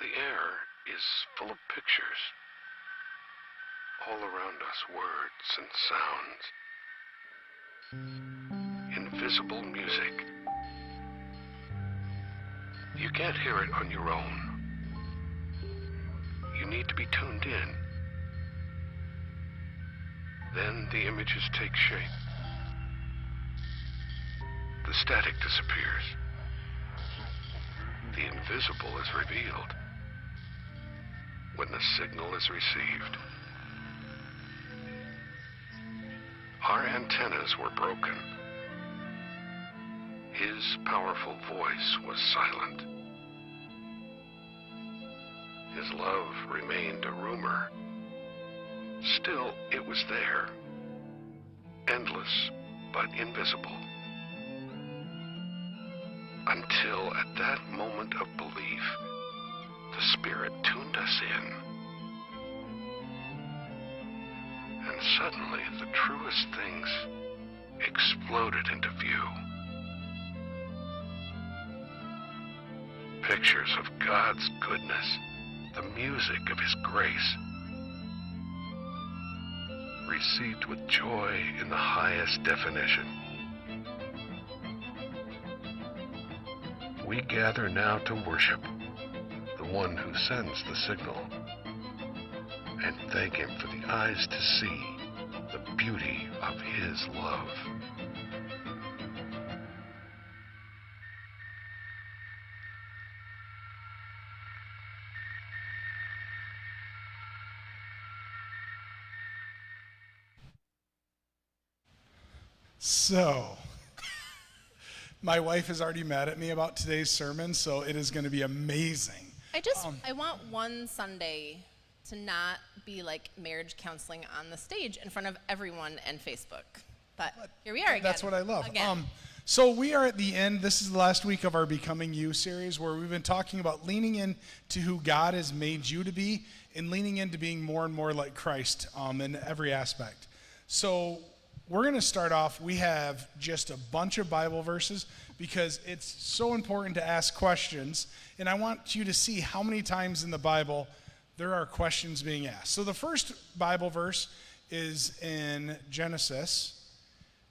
The air is full of pictures. All around us, words and sounds. Invisible music. You can't hear it on your own. You need to be tuned in. Then the images take shape. The static disappears. The invisible is revealed when the signal is received. Our antennas were broken. His powerful voice was silent. His love remained a rumor. Still, it was there, endless but invisible. Until at that moment of belief, the Spirit tuned us in. And suddenly, the truest things exploded into view. Pictures of God's goodness, the music of His grace, received with joy in the highest definition. We gather now to worship the one who sends the signal and thank Him for the eyes to see the beauty of His love. So, my wife is already mad at me about today's sermon, so it is going to be amazing. I want one Sunday to not be like marriage counseling on the stage in front of everyone and Facebook. But here we are again. That's what I love. So we are at the end. This is the last week of our Becoming You series, where we've been talking about leaning into who God has made you to be and leaning into being more and more like Christ in every aspect. So we're going to start off. We have just a bunch of Bible verses because it's so important to ask questions. And I want you to see how many times in the Bible there are questions being asked. So the first Bible verse is in Genesis.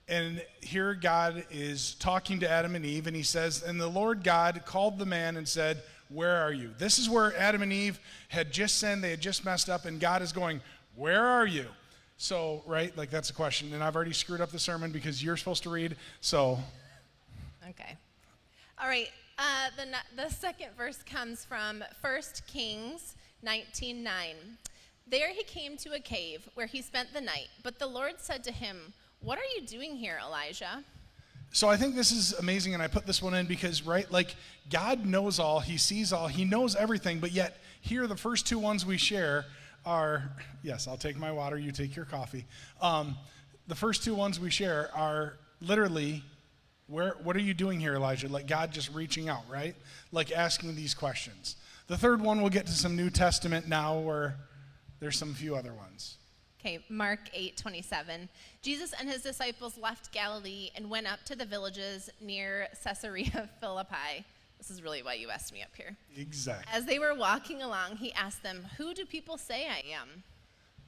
And here God is talking to Adam and Eve, and he says, "And the Lord God called the man and said, 'Where are you?'" This is where Adam and Eve had just sinned, they had just messed up, and God is going, "Where are you?" So, right, like that's a question. And I've already screwed up the sermon because you're supposed to read, so. Okay. All right, the second verse comes from 1 Kings 19:9. There he came to a cave where he spent the night, but the Lord said to him, "What are you doing here, Elijah?" So I think this is amazing, and I put this one in because, right, like God knows all, he sees all, he knows everything, but yet here the first two ones we share are, yes, I'll take my water, you take your coffee. The first two ones we share are literally, what are you doing here, Elijah? Like God just reaching out, right? Like asking these questions. The third one, we'll get to some New Testament now where there's some few other ones. Okay, Mark 8:27. Jesus and his disciples left Galilee and went up to the villages near Caesarea Philippi. This is really why you asked me up here. Exactly. As they were walking along, he asked them, "Who do people say I am?"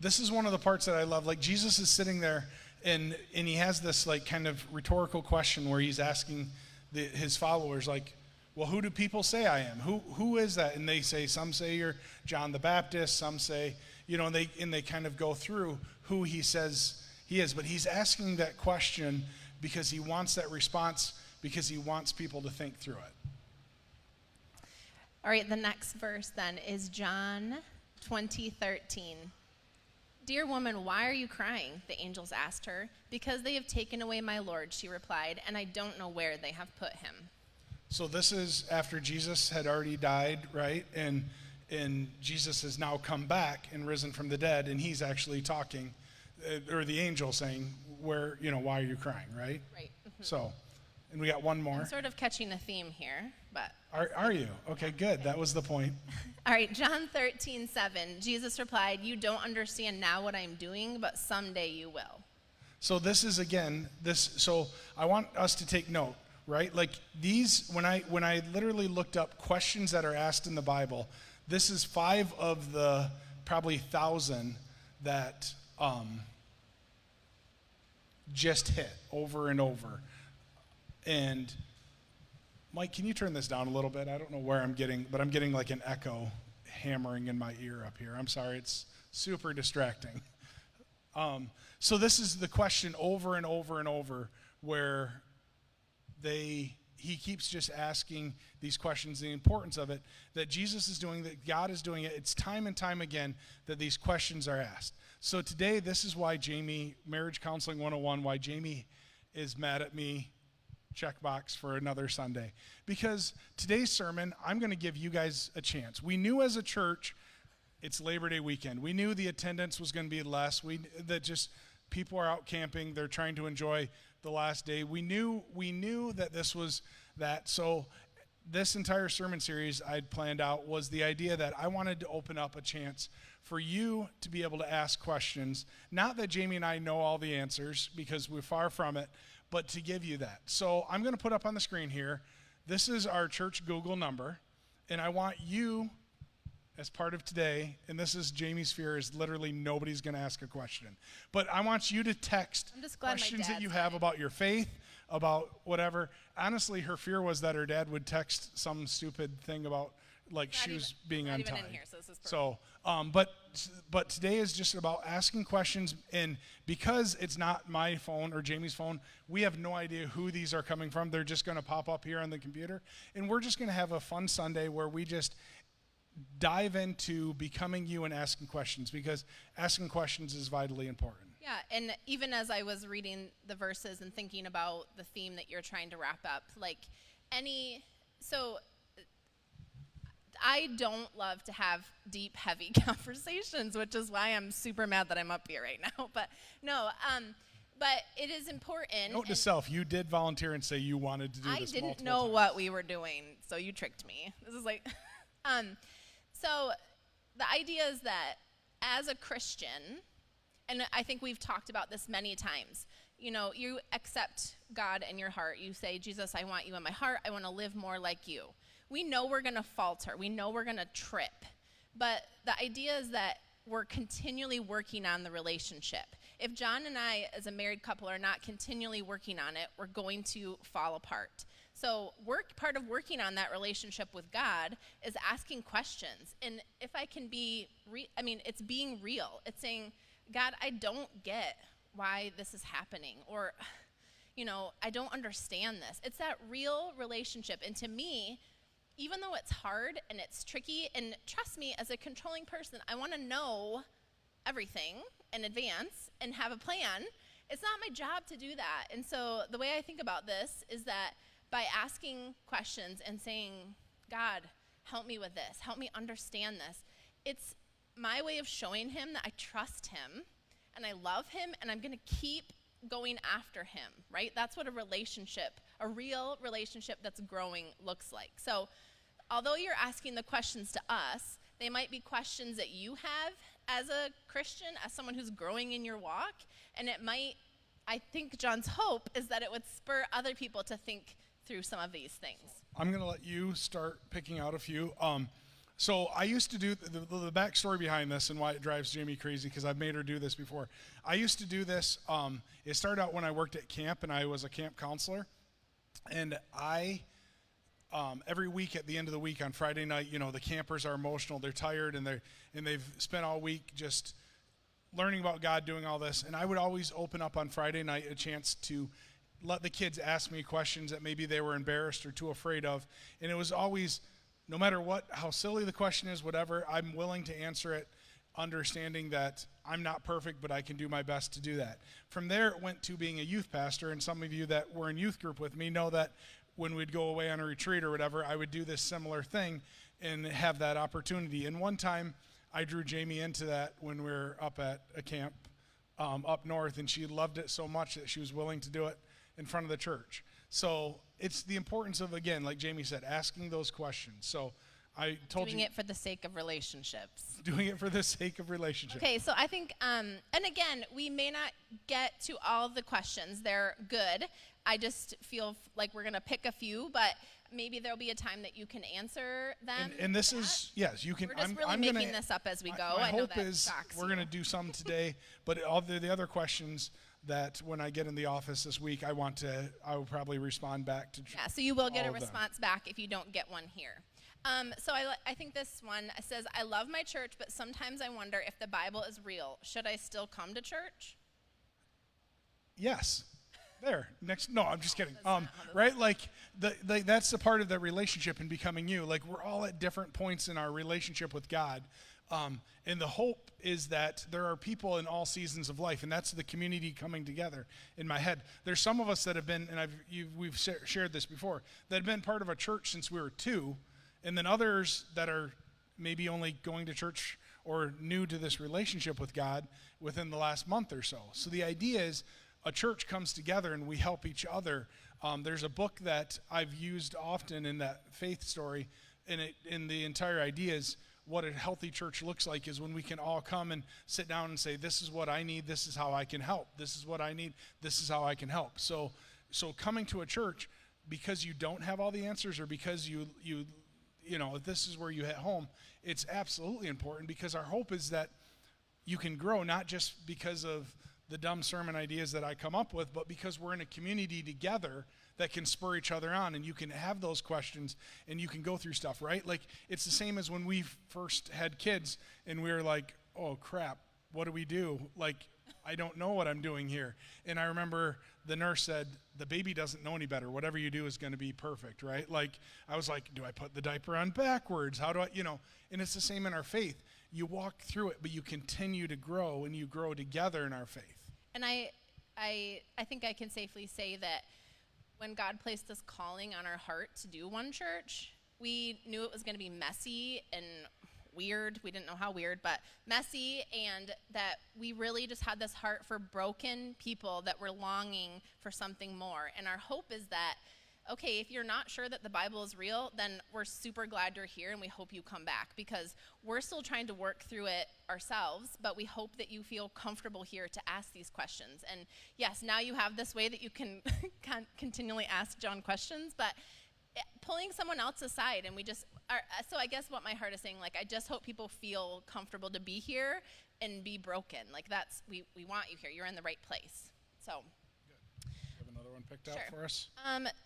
This is one of the parts that I love. Like Jesus is sitting there and he has this like kind of rhetorical question where he's asking his followers like, "Well, who do people say I am? Who is that?" And they say, some say you're John the Baptist, some say, you know, and they kind of go through who he says he is. But he's asking that question because he wants that response, because he wants people to think through it. All right, the next verse then is John 20:13. "Dear woman, why are you crying?" the angels asked her. "Because they have taken away my Lord," she replied, "and I don't know where they have put him." So this is after Jesus had already died, right? And Jesus has now come back and risen from the dead, and he's actually talking, or the angel saying, "Where, you know, why are you crying?" Right? Right. Mm-hmm. So, and we got one more. I'm sort of catching a theme here, but. Are you? Okay, good. That was the point. All right, John 13:7. Jesus replied, "You don't understand now what I'm doing, but someday you will." So this is again so I want us to take note, right? Like these, when I literally looked up questions that are asked in the Bible, This is 5 of the probably 1,000 that just hit over and over. And Mike, can you turn this down a little bit? I don't know where I'm getting, but I'm getting like an echo hammering in my ear up here. I'm sorry, it's super distracting. So this is the question over and over and over where he keeps just asking these questions, the importance of it, that Jesus is doing, that God is doing it. It's time and time again that these questions are asked. So today, this is why Jamie, Marriage Counseling 101, why Jamie is mad at me, checkbox for another Sunday. Because today's sermon, I'm going to give you guys a chance. We knew as a church, it's Labor Day weekend. We knew the attendance was going to be less. That just people are out camping. They're trying to enjoy the last day. We knew that this was that. So this entire sermon series I'd planned out was the idea that I wanted to open up a chance for you to be able to ask questions. Not that Jamie and I know all the answers, because we're far from it, but to give you that. So I'm going to put up on the screen here, this is our church Google number, and I want you, as part of today, and this is Jamie's fear, is literally nobody's going to ask a question. But I want you to text questions that you have about your faith, about whatever. Honestly, her fear was that her dad would text some stupid thing about like shoes being untied. Not even in here, so this is perfect. But today is just about asking questions, and because it's not my phone or Jamie's phone, we have no idea who these are coming from. They're just going to pop up here on the computer, and we're just going to have a fun Sunday where we just dive into becoming you and asking questions, because asking questions is vitally important. Yeah, and even as I was reading the verses and thinking about the theme that you're trying to wrap up, so I don't love to have deep, heavy conversations, which is why I'm super mad that I'm up here right now. But no, but it is important. Note to self, you did volunteer and say you wanted to do this multiple times. I didn't know what we were doing, so you tricked me. This is like, so the idea is that as a Christian, and I think we've talked about this many times, you accept God in your heart. You say, Jesus, I want you in my heart. I want to live more like you. We know we're going to falter. We know we're going to trip. But the idea is that we're continually working on the relationship. If John and I, as a married couple, are not continually working on it, we're going to fall apart. So part of working on that relationship with God is asking questions. And if I can be, it's being real. It's saying, God, I don't get why this is happening. Or, I don't understand this. It's that real relationship. And to me, even though it's hard and it's tricky, and trust me, as a controlling person, I want to know everything in advance and have a plan. It's not my job to do that. And so the way I think about this is that by asking questions and saying, God, help me with this, help me understand this, it's my way of showing him that I trust him and I love him, and I'm going to keep going after him, right? That's what a real relationship that's growing looks like. So although you're asking the questions to us, they might be questions that you have as a Christian, as someone who's growing in your walk, and I think John's hope is that it would spur other people to think through some of these things. I'm going to let you start picking out a few. So I used to do the backstory behind this and why it drives Jamie crazy, because I've made her do this before. I used to do this. It started out when I worked at camp, and I was a camp counselor. And I, every week at the end of the week on Friday night, the campers are emotional. They're tired, and they've spent all week just learning about God, doing all this. And I would always open up on Friday night a chance to let the kids ask me questions that maybe they were embarrassed or too afraid of. And it was always, no matter how silly the question is, whatever, I'm willing to answer it, understanding that I'm not perfect, but I can do my best to do that. From there, it went to being a youth pastor, and some of you that were in youth group with me know that when we'd go away on a retreat or whatever, I would do this similar thing and have that opportunity. And one time, I drew Jamie into that when we were up at a camp up north, and she loved it so much that she was willing to do it in front of the church. So it's the importance of, again, like Jamie said, asking those questions. So I told Doing you. it for the sake of relationships. Doing it for the sake of relationship. Okay, so I think, and again, we may not get to all of the questions. They're good. I just feel like we're going to pick a few, but maybe there'll be a time that you can answer them. And this is, yes, you can. We're just I'm making gonna, this up as we go. My I know hope that is shocks we're going to you. do some today, but all the other questions that when I get in the office this week, I will probably respond back to. Yeah, so you will get all a of them. response back if you don't get one here. So I think this one says, I love my church, but sometimes I wonder if the Bible is real. Should I still come to church? Yes. There. Next. No, I'm just kidding. Right? Like that's the part of the relationship in becoming you. Like we're all at different points in our relationship with God. And the hope is that there are people in all seasons of life, and that's the community coming together in my head. There's some of us that have been, and we've shared this before, that have been part of a church since we were 2, and then others that are maybe only going to church or new to this relationship with God within the last month or so. So the idea is a church comes together and we help each other. There's a book that I've used often in that faith story, and the entire idea is what a healthy church looks like is when we can all come and sit down and say, this is what I need, this is how I can help. This is what I need, this is how I can help. So coming to a church because you don't have all the answers or because you know, this is where you hit home, it's absolutely important because our hope is that you can grow, not just because of the dumb sermon ideas that I come up with, but because we're in a community together that can spur each other on, and you can have those questions and you can go through stuff, right? Like it's the same as when we first had kids and we were like, oh crap, what do we do? Like, I don't know what I'm doing here. And I remember the nurse said, the baby doesn't know any better. Whatever you do is going to be perfect, right? Like, I was like, do I put the diaper on backwards? How do I, and it's the same in our faith. You walk through it, but you continue to grow and you grow together in our faith. And I think I can safely say that when God placed this calling on our heart to do One Church, we knew it was going to be messy and weird. We didn't know how weird, but messy, and that we really just had this heart for broken people that were longing for something more. And our hope is that, okay, if you're not sure that the Bible is real, then we're super glad you're here and we hope you come back because we're still trying to work through it ourselves, but we hope that you feel comfortable here to ask these questions. And yes, now you have this way that you can continually ask John questions, but pulling someone else aside and we just are, so I guess what my heart is saying, like, I just hope people feel comfortable to be here and be broken. Like that's, we want you here. You're in the right place. So. Another one picked out for us?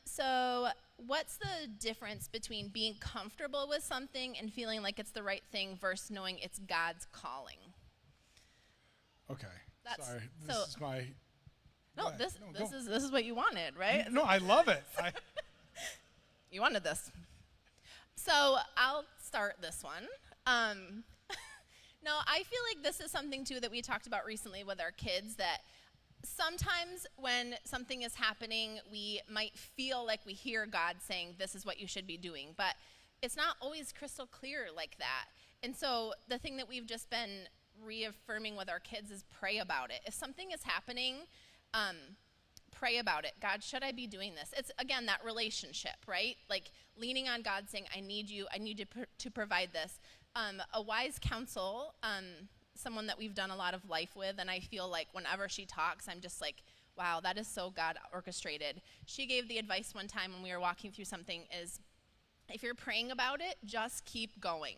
So what's the difference between being comfortable with something and feeling like it's the right thing versus knowing it's God's calling? Okay. Sorry. So, this is my... No, this is what you wanted, right? No, I love it. You wanted this. So I'll start this one. No, I feel like this is something, too, that we talked about recently with our kids, that sometimes when something is happening, we might feel like we hear God saying, this is what you should be doing, but it's not always crystal clear like that. And so the thing that we've just been reaffirming with our kids is pray about it. If something is happening, pray about it. God, should I be doing this? It's, again, that relationship, right? Like leaning on God saying, I need you to provide this. A wise counsel, someone that we've done a lot of life with, and I feel like whenever she talks, I'm just like, wow, that is so God orchestrated. She gave the advice one time when we were walking through something is, if you're praying about it, just keep going.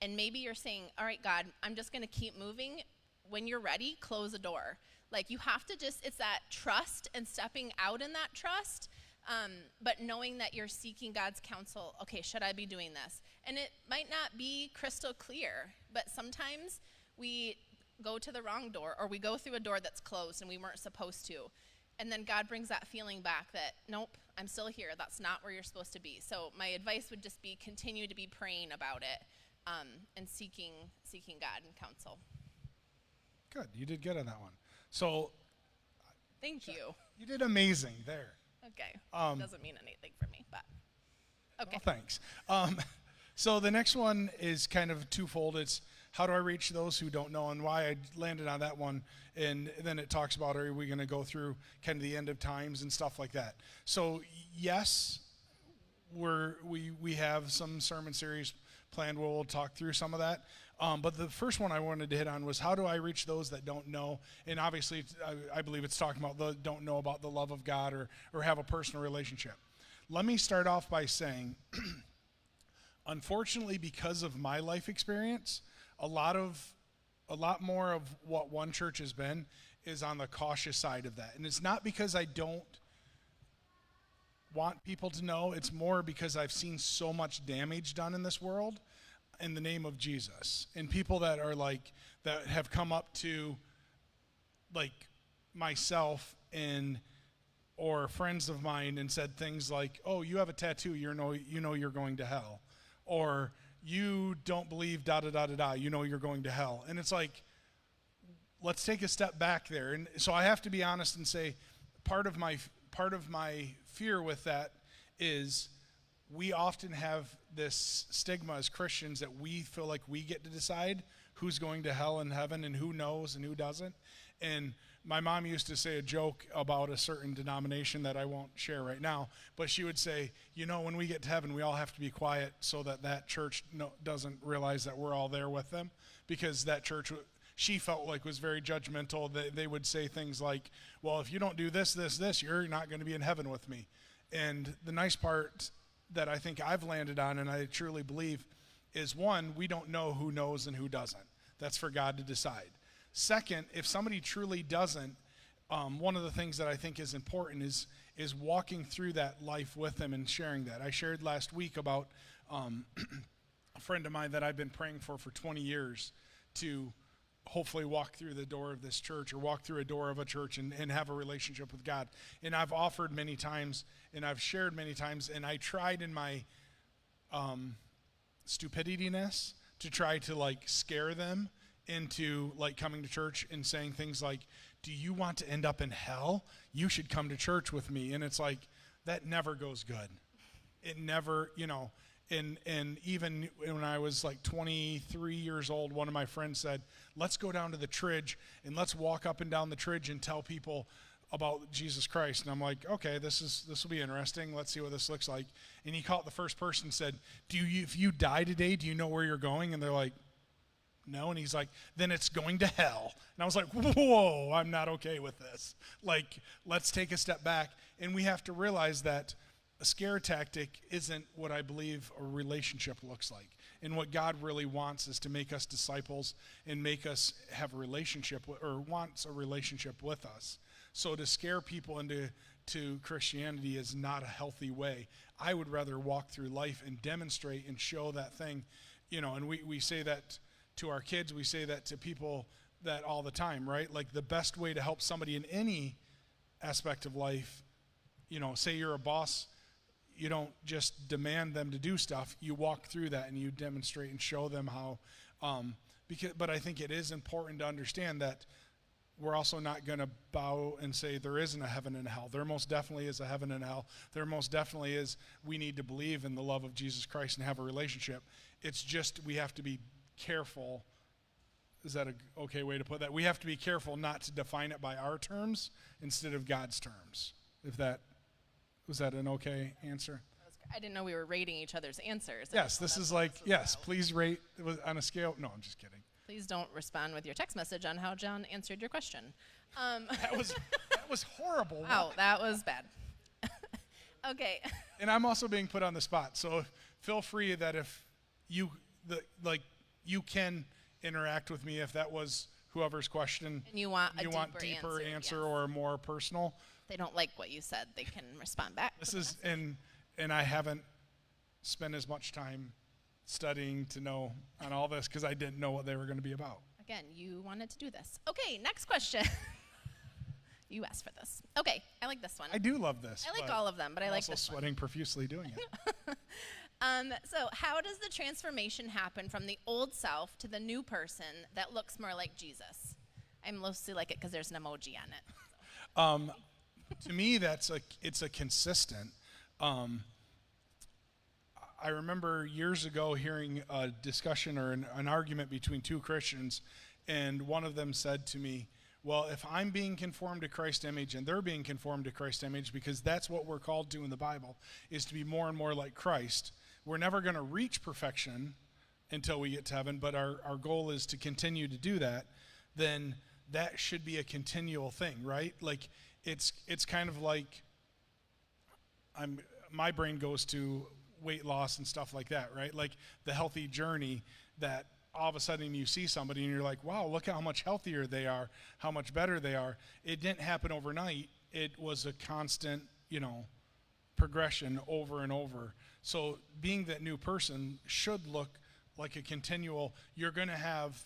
And maybe you're saying, all right, God, I'm just going to keep moving. When you're ready, close the door. Like you have to just, it's that trust and stepping out in that trust, but knowing that you're seeking God's counsel. Okay, should I be doing this? And it might not be crystal clear, but sometimes we go to the wrong door or we go through a door that's closed and we weren't supposed to. And then God brings that feeling back that, nope, I'm still here. That's not where you're supposed to be. So my advice would just be continue to be praying about it and seeking God and counsel. Good. You did good on that one. So. Thank you. You did amazing there. Okay. Doesn't mean anything for me, but okay. Well, thanks. So the next one is kind of twofold. It's how do I reach those who don't know, and why I landed on that one. And then it talks about, are we going to go through kind of the end of times and stuff like that. So yes, we have some sermon series planned we'll talk through some of that. But the first one I wanted to hit on was, how do I reach those that don't know? And obviously, I believe it's talking about those that don't know about the love of God or have a personal relationship. Let me start off by saying, unfortunately, because of my life experience, a lot more of what One Church has been is on the cautious side of that. And it's not because I don't want people to know, it's more because I've seen so much damage done in this world in the name of Jesus. And people that are like, that have come up to like myself or friends of mine and said things like, oh, you have a tattoo, you know you're going to hell. Or you don't believe da-da-da-da-da, you know you're going to hell. And it's like, let's take a step back there. And so I have to be honest and say, part of my fear with that is we often have this stigma as Christians that we feel like we get to decide who's going to hell and heaven and who knows and who doesn't. And my mom used to say a joke about a certain denomination that I won't share right now, but she would say, when we get to heaven, we all have to be quiet so that church doesn't realize that we're all there with them, because that church, she felt like, was very judgmental. They would say things like, well, if you don't do this, you're not going to be in heaven with me. And the nice part that I think I've landed on, and I truly believe, is one, we don't know who knows and who doesn't. That's for God to decide. Second, if somebody truly doesn't, one of the things that I think is important is walking through that life with them and sharing that. I shared last week about a friend of mine that I've been praying for 20 years to hopefully walk through the door of this church or walk through a door of a church and have a relationship with God. And I've offered many times and I've shared many times, and I tried in my stupidityness to try to like scare them into like coming to church and saying things like, do you want to end up in hell? You should come to church with me. And it's like, that never goes good. It never, and even when I was like 23 years old, one of my friends said, let's go down to the Tridge and let's walk up and down the Tridge and tell people about Jesus Christ. And I'm like, okay, this will be interesting. Let's see what this looks like. And he called the first person and said, if you die today, do you know where you're going? And they're like, no. And he's like, then it's going to hell. And I was like, whoa, I'm not okay with this. Like, let's take a step back. And we have to realize that a scare tactic isn't what I believe a relationship looks like. And what God really wants is to make us disciples and make us have a relationship or wants a relationship with us. So to scare people into Christianity is not a healthy way. I would rather walk through life and demonstrate and show that thing, and we say that to our kids, we say that to people that all the time, right? Like the best way to help somebody in any aspect of life, say you're a boss, you don't just demand them to do stuff. You walk through that and you demonstrate and show them how. But I think it is important to understand that we're also not going to bow and say there isn't a heaven and hell. There most definitely is a heaven and hell. There most definitely is. We need to believe in the love of Jesus Christ and have a relationship. It's just we have to be careful. Is that an okay way to put that? We have to be careful not to define it by our terms instead of God's terms. Was that an okay answer? I didn't know we were rating each other's answers. Yes, this is like, yes, please rate on a scale. No, I'm just kidding. Please don't respond with your text message on how John answered your question. That was horrible. Wow, that was bad. Okay. And I'm also being put on the spot, so feel free that if you can interact with me if that was whoever's question. And you want a deeper answer yes. or more personal. If they don't like what you said, they can respond back. This is and I haven't spent as much time studying to know on all this because I didn't know what they were going to be about. Again, you wanted to do this. Okay, next question. You asked for this. Okay, I like this one. I do love this. I like all of them, but I like this one. I'm also sweating profusely doing it. So how does the transformation happen from the old self to the new person that looks more like Jesus? I mostly like it because there's an emoji on it. To me, it's a consistent. I remember years ago hearing a discussion or an argument between two Christians, and one of them said to me, well, if I'm being conformed to Christ's image and they're being conformed to Christ's image, because that's what we're called to in the Bible, is to be more and more like Christ, we're never going to reach perfection, until we get to heaven, but our goal is to continue to do that, then that should be a continual thing, right? Like it's kind of like my brain goes to weight loss and stuff like that, right? Like the healthy journey, that all of a sudden you see somebody and you're like, wow, look at how much healthier they are, how much better they are. It didn't happen overnight. It was a constant, progression over and over. So being that new person should look like a continual, you're going to have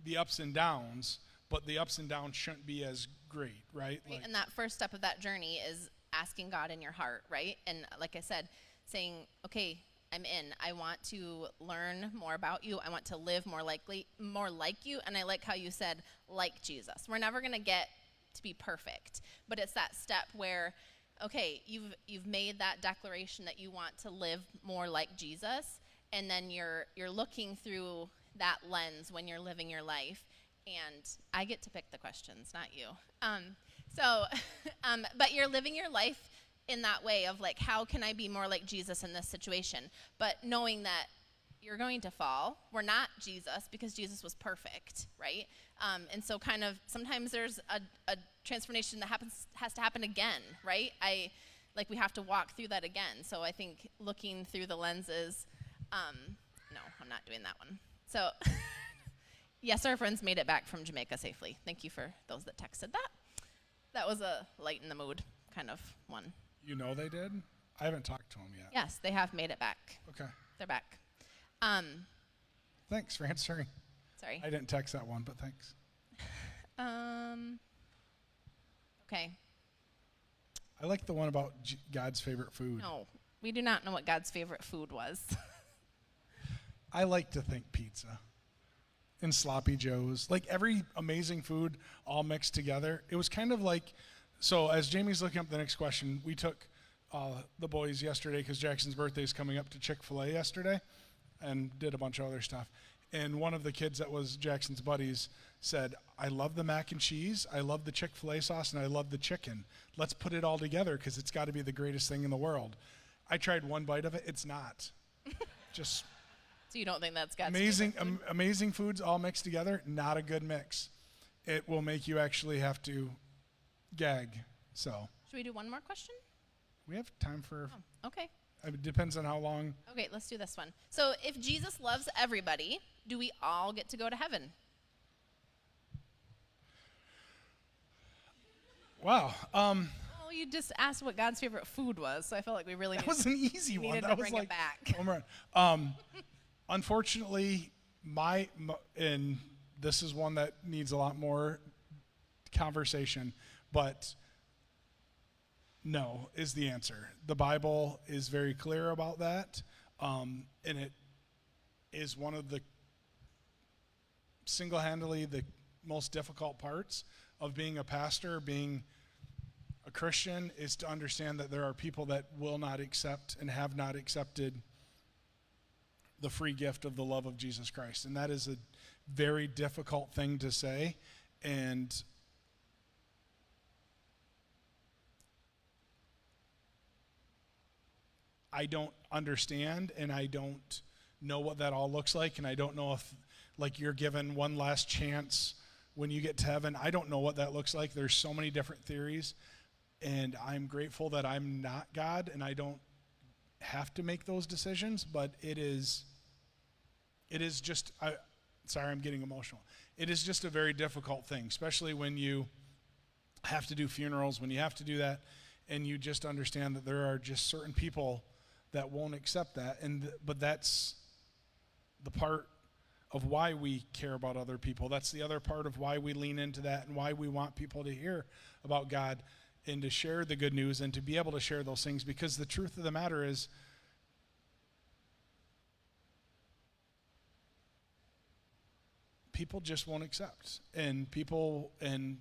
the ups and downs, but the ups and downs shouldn't be as great, right? And that first step of that journey is asking God in your heart, right? And like I said, saying, okay, I'm in. I want to learn more about you. I want to live more like you. And I like how you said, like Jesus. We're never going to get to be perfect, but it's that step where, okay, you've made that declaration that you want to live more like Jesus, and then you're looking through that lens when you're living your life. And I get to pick the questions, not you. But you're living your life in that way of like, how can I be more like Jesus in this situation? But knowing that you're going to fall. We're not Jesus because Jesus was perfect, right? And so kind of sometimes there's a transformation that has to happen again, right? We have to walk through that again. So I think looking through the lenses, no, I'm not doing that one. So yes, our friends made it back from Jamaica safely. Thank you for those that texted that. That was a lighten the mood kind of one. You know they did? I haven't talked to them yet. Yes, they have made it back. Okay. They're back. Thanks for answering. Sorry. I didn't text that one, but thanks. Okay. I like the one about God's favorite food. No, we do not know what God's favorite food was. I like to think pizza and sloppy joes. Like every amazing food all mixed together. It was kind of like, so as Jamie's looking up the next question, we took the boys yesterday because Jackson's birthday is coming up to Chick-fil-A yesterday and did a bunch of other stuff. And one of the kids that was Jackson's buddies said, I love the mac and cheese, I love the Chick-fil-A sauce, and I love the chicken. Let's put it all together because it's got to be the greatest thing in the world. I tried one bite of it. It's not. Just so you don't think that's God's amazing, favorite food? Amazing foods all mixed together, not a good mix. It will make you actually have to gag. So should we do one more question? We have time for... Oh, okay. It depends on how long. Okay, let's do this one. So if Jesus loves everybody, do we all get to go to heaven? Wow. Well, you just asked what God's favorite food was, so I felt like we really that was an easy one. Needed That to was bring like, it back. Oh, unfortunately, and this is one that needs a lot more conversation, but no is the answer. The Bible is very clear about that, and it is one of the single-handedly the most difficult parts of being a pastor, being a Christian, is to understand that there are people that will not accept and have not accepted the free gift of the love of Jesus Christ. And that is a very difficult thing to say. And I don't understand, and I don't know what that all looks like, and I don't know if, like, you're given one last chance when you get to heaven. I don't know what that looks like. There's so many different theories, and I'm grateful that I'm not God, and I don't have to make those decisions, but it is just, sorry, I'm getting emotional. It is just a very difficult thing, especially when you have to do funerals, when you have to do that, and you just understand that there are just certain people that won't accept that. But that's the part of why we care about other people. That's the other part of why we lean into that and why we want people to hear about God and to share the good news and to be able to share those things, because the truth of the matter is people just won't accept, and people and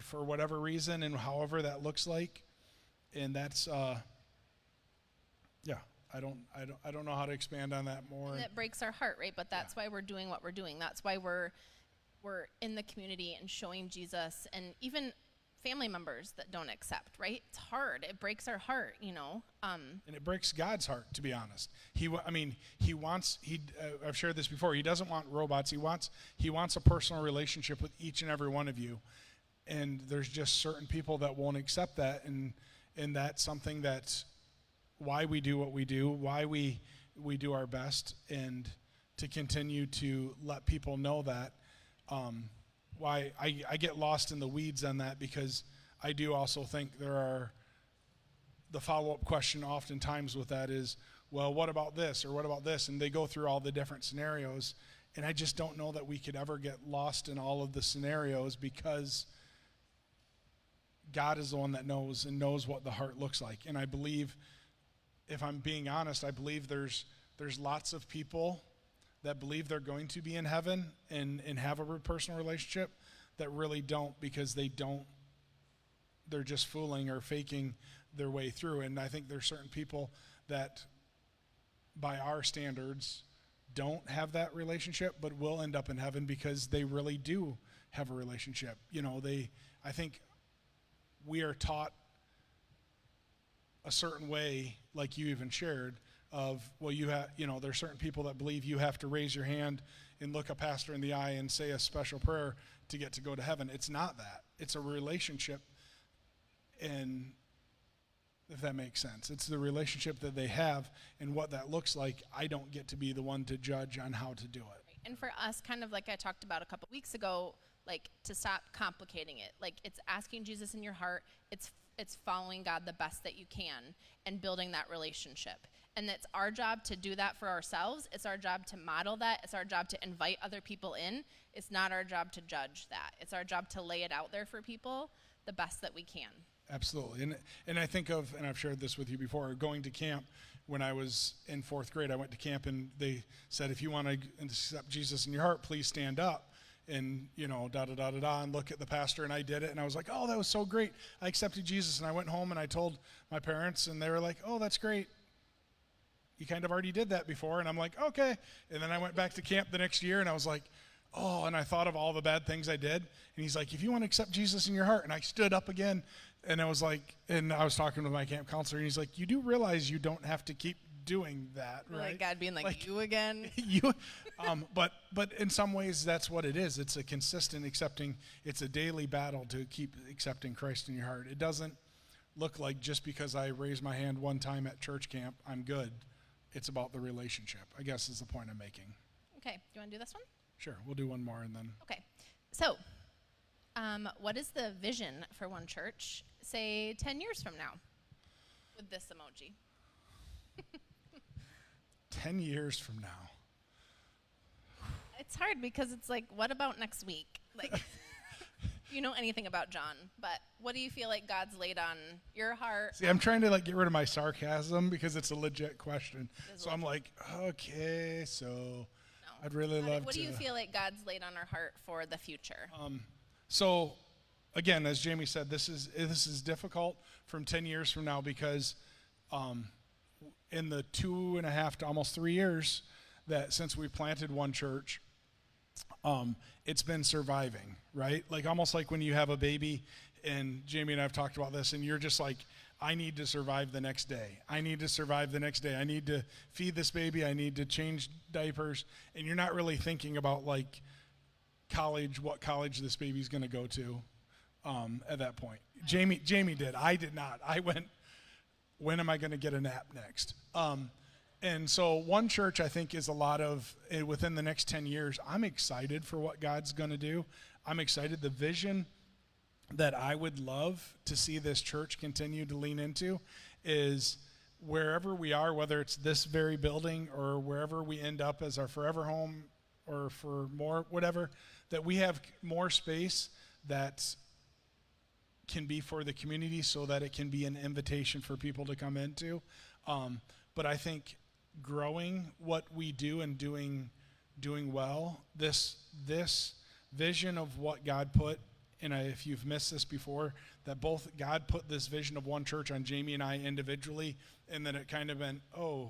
for whatever reason and however that looks like, and that's I don't know how to expand on that more. And it breaks our heart, right? But that's why we're doing what we're doing. That's why we're in the community and showing Jesus. And even family members that don't accept, right? It's hard. It breaks our heart, you know. And it breaks God's heart, to be honest. I've shared this before. He doesn't want robots. He wants a personal relationship with each and every one of you. And there's just certain people that won't accept that, and that's something that's why we do what we do, why we do our best, and to continue to let people know that. Why I get lost in the weeds on that, because I do also think the follow-up question oftentimes with that is, well, what about this or what about this? And they go through all the different scenarios, and I just don't know that we could ever get lost in all of the scenarios, because God is the one that knows and knows what the heart looks like. And I believe, if I'm being honest, I believe there's lots of people that believe they're going to be in heaven and have a personal relationship that really don't, because they're just fooling or faking their way through. And I think there's certain people that, by our standards, don't have that relationship but will end up in heaven because they really do have a relationship. You know, I think we are taught a certain way, like you even shared, of, well, there's certain people that believe you have to raise your hand and look a pastor in the eye and say a special prayer to go to heaven. It's not that. It's a relationship, and if that makes sense, it's the relationship that they have, and what that looks like, I don't get to be the one to judge on how to do it. And for us, kind of like I talked about a couple weeks ago, like, to stop complicating it. Like, it's asking Jesus in your heart. It's following God the best that you can and building that relationship. And it's our job to do that for ourselves. It's our job to model that. It's our job to invite other people in. It's not our job to judge that. It's our job to lay it out there for people the best that we can. Absolutely. And I think of, and I've shared this with you before, going to camp. When I was in 4th grade, I went to camp, and they said, if you want to accept Jesus in your heart, please stand up. And, and look at the pastor, and I did it, and I was like, oh, that was so great. I accepted Jesus, and I went home, and I told my parents, and they were like, oh, that's great. You kind of already did that before. And I'm like, okay. And then I went back to camp the next year, and I was like, oh, and I thought of all the bad things I did. And he's like, if you want to accept Jesus in your heart. And I stood up again, and I was like, and I was talking with my camp counselor, and he's like, you do realize you don't have to keep doing that, right? Like God being like you again. But in some ways that's what it is. It's a consistent accepting. It's a daily battle to keep accepting Christ in your heart. It doesn't look like just because I raise my hand one time at church camp, I'm good. It's about the relationship, I guess, is the point I'm making. Okay, do you want to do this one? Sure, we'll do one more and then. Okay, so what is the vision for One Church, say 10 years from now, with this emoji? 10 years from now. It's hard because it's like, what about next week? Like, you know anything about John, but what do you feel like God's laid on your heart? See, I'm trying to get rid of my sarcasm because it's a legit question. So I'm like, okay, so no. I'd really love to. What do you feel like God's laid on our heart for the future? So again, as Jamie said, this is difficult from 10 years from now, because in the 2.5 to almost 3 years that since we planted One Church, it's been surviving, right? Like almost like when you have a baby, and Jamie and I have talked about this, and you're just like, I need to survive the next day. I need to survive the next day. I need to feed this baby. I need to change diapers. And you're not really thinking about like college, what college this baby's going to go to at that point. Jamie did. I did not. I went, when am I going to get a nap next? And so One Church, I think, is a lot of, within the next 10 years, I'm excited for what God's going to do. I'm excited. The vision that I would love to see this church continue to lean into is wherever we are, whether it's this very building or wherever we end up as our forever home or for more, whatever, that we have more space that can be for the community so that it can be an invitation for people to come into. But I think growing what we do and doing well, this vision of what God put, and if you've missed this before, that both God put this vision of One Church on Jamie and I individually, and then it kind of went, oh,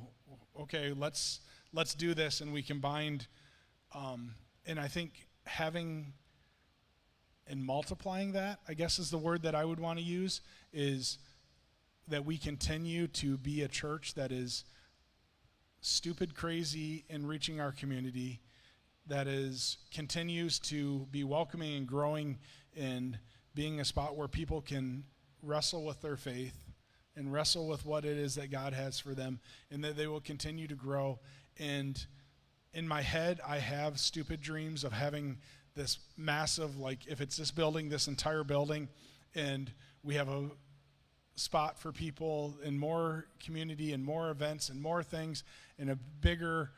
okay, let's do this, and we combined. And I think having and multiplying that, I guess is the word that I would want to use, is that we continue to be a church that is stupid crazy in reaching our community, that continues to be welcoming and growing and being a spot where people can wrestle with their faith and wrestle with what it is that God has for them, and that they will continue to grow. And in my head, I have stupid dreams of having this massive, like if it's this building, this entire building, and we have a spot for people and more community and more events and more things and a bigger,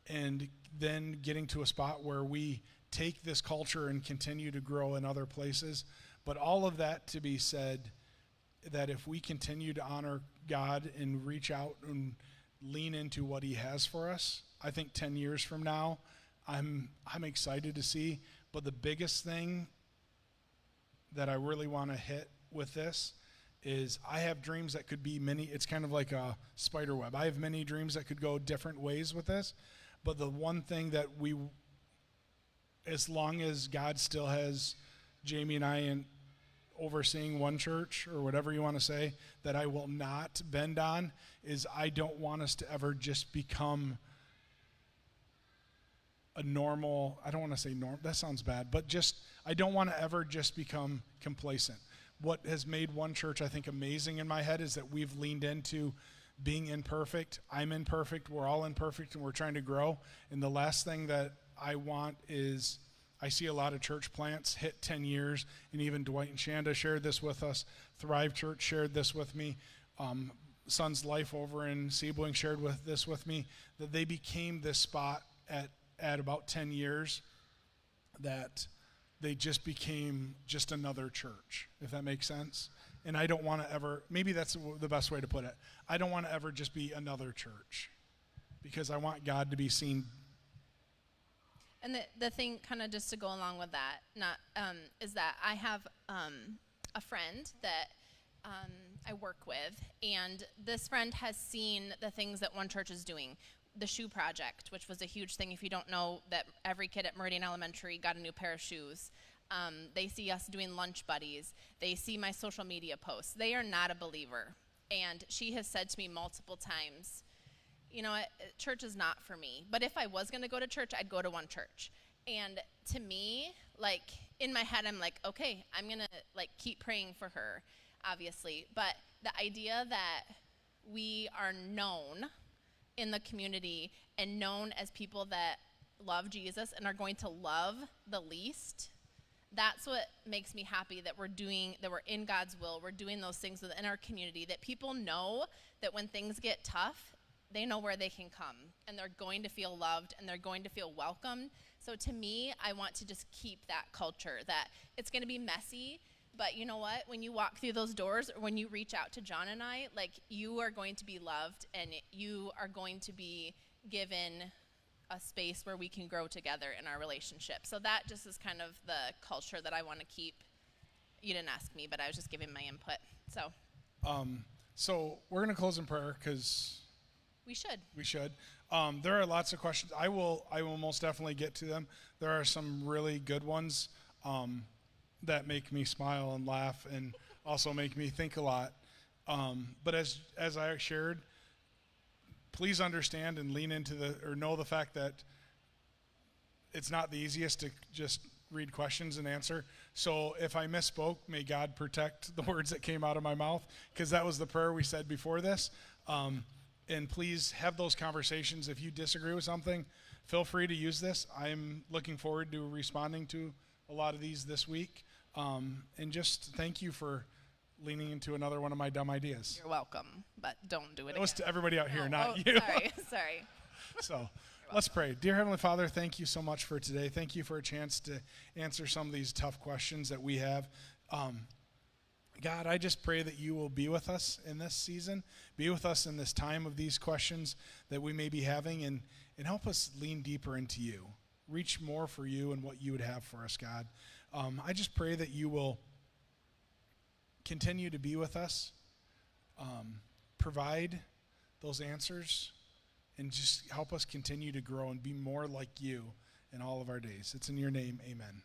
and then getting to a spot where we take this culture and continue to grow in other places. But all of that to be said, that if we continue to honor God and reach out and lean into what he has for us, I think 10 years from now, I'm excited to see. But the biggest thing that I really want to hit with this is I have dreams that could be many. It's kind of like a spider web. I have many dreams that could go different ways with this. But the one thing that as long as God still has Jamie and I in overseeing one church, or whatever you want to say, that I will not bend on, is I don't want us to ever just become a normal, I don't want to say norm, that sounds bad, but I don't want to ever just become complacent. What has made one church, I think, amazing in my head is that we've leaned into being imperfect. I'm imperfect, we're all imperfect, and we're trying to grow. And the last thing that I want is, I see a lot of church plants hit 10 years, and even Dwight and Shanda shared this with us. Thrive Church shared this with me. Son's Life over in Sebling shared this with me, that they became this spot at about 10 years, that they just became just another church, if that makes sense. And I don't want to ever, maybe that's the best way to put it, I don't want to ever just be another church, because I want God to be seen. And the thing, kind of just to go along with that, is that I have a friend that I work with, and this friend has seen the things that One Church is doing. The Shoe Project, which was a huge thing. If you don't know, that every kid at Meridian Elementary got a new pair of shoes. They see us doing lunch buddies. They see my social media posts. They are not a believer. And she has said to me multiple times, you know what, church is not for me. But if I was going to go to church, I'd go to One Church. And to me, like, in my head, I'm like, okay, I'm going to, like, keep praying for her, obviously. But the idea that we are known in the community and known as people that love Jesus and are going to love the least, that's what makes me happy, that we're in God's will. We're doing those things within our community, that people know that when things get tough, they know where they can come, and they're going to feel loved, and they're going to feel welcomed. So to me, I want to just keep that culture, that it's going to be messy, but you know what? When you walk through those doors, or when you reach out to John and I, like, you are going to be loved, and you are going to be given a space where we can grow together in our relationship. So that just is kind of the culture that I want to keep. You didn't ask me, but I was just giving my input. So we're going to close in prayer, because we should. There are lots of questions. I will most definitely get to them. There are some really good ones that make me smile and laugh, and also make me think a lot. But as I shared, please understand and lean into know the fact that it's not the easiest to just read questions and answer. So if I misspoke, may God protect the words that came out of my mouth, because that was the prayer we said before this. And please have those conversations. If you disagree with something, feel free to use this. I'm looking forward to responding to a lot of these this week. And just thank you for leaning into another one of my dumb ideas. You're welcome, but don't do it again. It was to everybody out here, not you. Sorry. So let's pray. Dear Heavenly Father, thank you so much for today. Thank you for a chance to answer some of these tough questions that we have. God, I just pray that you will be with us in this season, be with us in this time of these questions that we may be having, and help us lean deeper into you, reach more for you and what you would have for us, God. I just pray that you will continue to be with us, provide those answers, and just help us continue to grow and be more like you in all of our days. It's in your name, amen.